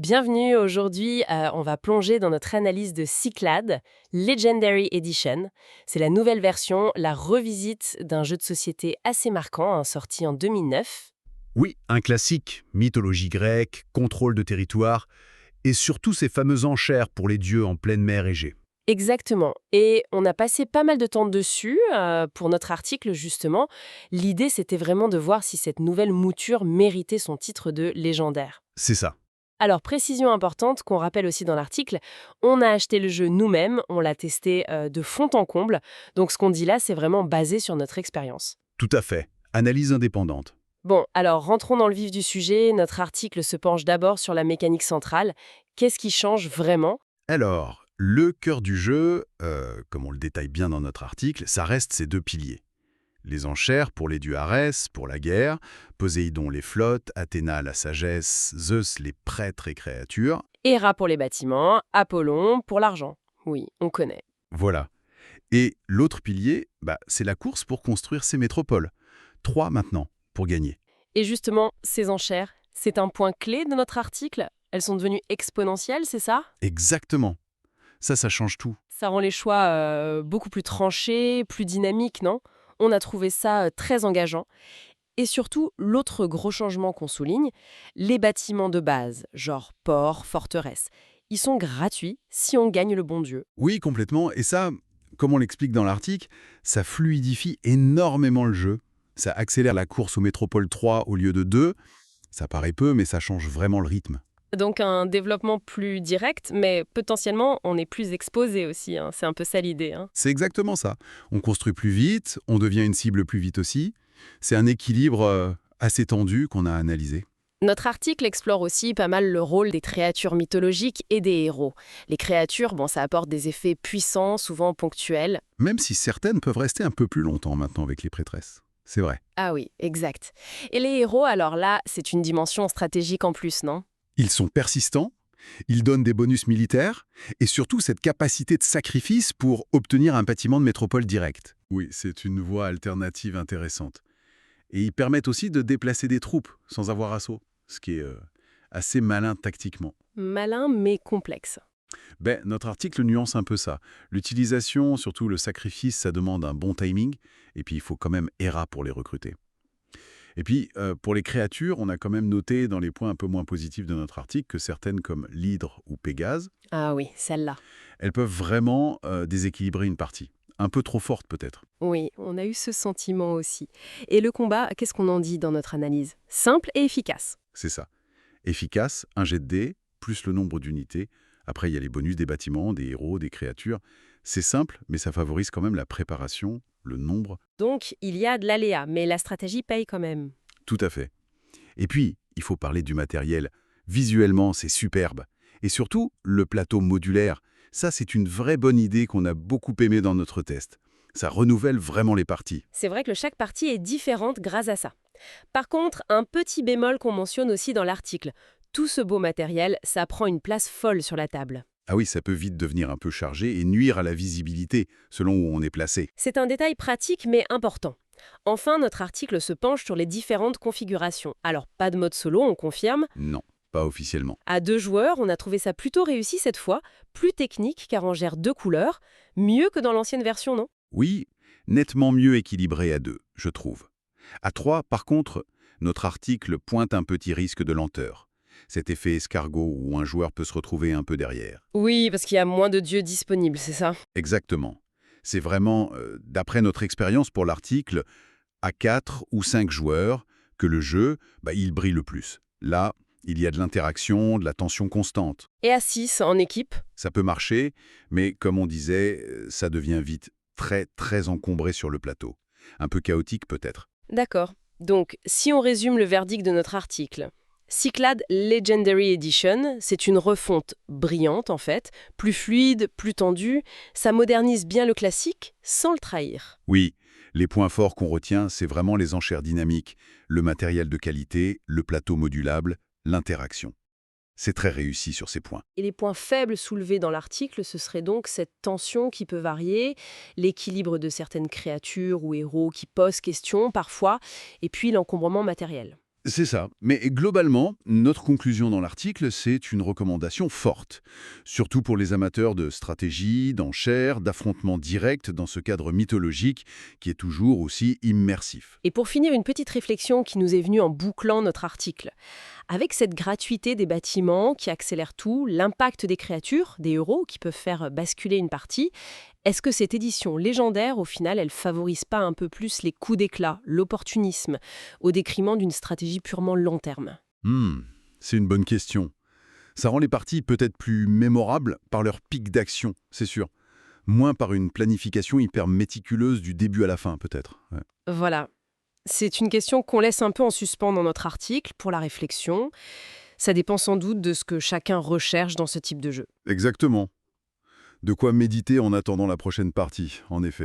Bienvenue, aujourd'hui on va plonger dans notre analyse de Cyclades, Legendary Edition. C'est la nouvelle version, la revisite d'un jeu de société assez marquant, sorti en 2009. Oui, un classique, mythologie grecque, contrôle de territoire, et surtout ces fameuses enchères pour les dieux en pleine mer Égée. Exactement, et on a passé pas mal de temps dessus pour notre article justement. L'idée c'était vraiment de voir si cette nouvelle mouture méritait son titre de légendaire. C'est ça. Alors, précision importante qu'on rappelle aussi dans l'article, on a acheté le jeu nous-mêmes, on l'a testé de fond en comble, donc ce qu'on dit là, c'est vraiment basé sur notre expérience. Tout à fait. Analyse indépendante. Bon, alors rentrons dans le vif du sujet, notre article se penche d'abord sur la mécanique centrale. Qu'est-ce qui change vraiment? Alors, le cœur du jeu, comme on le détaille bien dans notre article, ça reste ces deux piliers. Les enchères pour les dieux Arès, pour la guerre, Poséidon les flottes, Athéna la sagesse, Zeus les prêtres et créatures. Héra pour les bâtiments, Apollon pour l'argent. Oui, on connaît. Voilà. Et l'autre pilier, c'est la course pour construire ces métropoles. 3 maintenant, pour gagner. Et justement, ces enchères, c'est un point clé de notre article? Elles sont devenues exponentielles, c'est ça? Exactement. Ça change tout. Ça rend les choix beaucoup plus tranchés, plus dynamiques, non? On a trouvé ça très engageant. Et surtout, l'autre gros changement qu'on souligne, les bâtiments de base, genre port, forteresse, ils sont gratuits si on gagne le bon Dieu. Oui, complètement. Et ça, comme on l'explique dans l'article, ça fluidifie énormément le jeu. Ça accélère la course aux métropoles 3 au lieu de 2. Ça paraît peu, mais ça change vraiment le rythme. Donc un développement plus direct, mais potentiellement on est plus exposé aussi, hein. C'est un peu ça l'idée, hein. C'est exactement ça. On construit plus vite, on devient une cible plus vite aussi. C'est un équilibre assez tendu qu'on a analysé. Notre article explore aussi pas mal le rôle des créatures mythologiques et des héros. Les créatures, bon, ça apporte des effets puissants, souvent ponctuels. Même si certaines peuvent rester un peu plus longtemps maintenant avec les prêtresses. C'est vrai. Ah oui, exact. Et les héros, alors là, c'est une dimension stratégique en plus, non? Ils sont persistants, ils donnent des bonus militaires, et surtout cette capacité de sacrifice pour obtenir un bâtiment de métropole direct. Oui, c'est une voie alternative intéressante. Et ils permettent aussi de déplacer des troupes sans avoir assaut, ce qui est assez malin tactiquement. Malin mais complexe. Notre article nuance un peu ça. L'utilisation, surtout le sacrifice, ça demande un bon timing, et puis il faut quand même Héra pour les recruter. Et puis, pour les créatures, on a quand même noté dans les points un peu moins positifs de notre article que certaines comme l'hydre ou Pégase, Ah oui, celle-là. elles peuvent vraiment déséquilibrer une partie. Un peu trop forte peut-être. Oui, on a eu ce sentiment aussi. Et le combat, qu'est-ce qu'on en dit dans notre analyse? Simple et efficace. C'est ça. Efficace, un jet de dés, plus le nombre d'unités. Après, il y a les bonus des bâtiments, des héros, des créatures. C'est simple, mais ça favorise quand même la préparation, le nombre. Donc, il y a de l'aléa, mais la stratégie paye quand même. Tout à fait. Et puis, il faut parler du matériel. Visuellement, c'est superbe. Et surtout, le plateau modulaire. Ça, c'est une vraie bonne idée qu'on a beaucoup aimé dans notre test. Ça renouvelle vraiment les parties. C'est vrai que chaque partie est différente grâce à ça. Par contre, un petit bémol qu'on mentionne aussi dans l'article. Tout ce beau matériel, ça prend une place folle sur la table. Ah oui, ça peut vite devenir un peu chargé et nuire à la visibilité, selon où on est placé. C'est un détail pratique mais important. Enfin, notre article se penche sur les différentes configurations. Alors, pas de mode solo, on confirme. Non, pas officiellement. À 2 joueurs, on a trouvé ça plutôt réussi cette fois, plus technique car on gère 2 couleurs, mieux que dans l'ancienne version, non? Oui, nettement mieux équilibré à 2, je trouve. À 3, par contre, notre article pointe un petit risque de lenteur. Cet effet escargot où un joueur peut se retrouver un peu derrière. Oui, parce qu'il y a moins de dieux disponibles, c'est ça? Exactement. C'est vraiment, d'après notre expérience pour l'article, à 4 ou 5 joueurs que le jeu, il brille le plus. Là, il y a de l'interaction, de la tension constante. Et à 6, en équipe? Ça peut marcher, mais comme on disait, ça devient vite très, très encombré sur le plateau. Un peu chaotique peut-être. D'accord. Donc, si on résume le verdict de notre article, Cyclades Legendary Edition, c'est une refonte brillante en fait, plus fluide, plus tendue, ça modernise bien le classique sans le trahir. Oui, les points forts qu'on retient, c'est vraiment les enchères dynamiques, le matériel de qualité, le plateau modulable, l'interaction. C'est très réussi sur ces points. Et les points faibles soulevés dans l'article, ce serait donc cette tension qui peut varier, l'équilibre de certaines créatures ou héros qui posent question parfois, et puis l'encombrement matériel. C'est ça. Mais globalement, notre conclusion dans l'article, c'est une recommandation forte. Surtout pour les amateurs de stratégie, d'enchères, d'affrontements directs dans ce cadre mythologique qui est toujours aussi immersif. Et pour finir, une petite réflexion qui nous est venue en bouclant notre article. Avec cette gratuité des bâtiments qui accélère tout, l'impact des créatures, des héros qui peuvent faire basculer une partie, est-ce que cette édition légendaire, au final, elle favorise pas un peu plus les coups d'éclat, l'opportunisme, au détriment d'une stratégie purement long terme? Hmm, c'est une bonne question. Ça rend les parties peut-être plus mémorables par leur pic d'action, c'est sûr. Moins par une planification hyper méticuleuse du début à la fin, peut-être. Ouais. Voilà. C'est une question qu'on laisse un peu en suspens dans notre article pour la réflexion. Ça dépend sans doute de ce que chacun recherche dans ce type de jeu. Exactement. De quoi méditer en attendant la prochaine partie, en effet.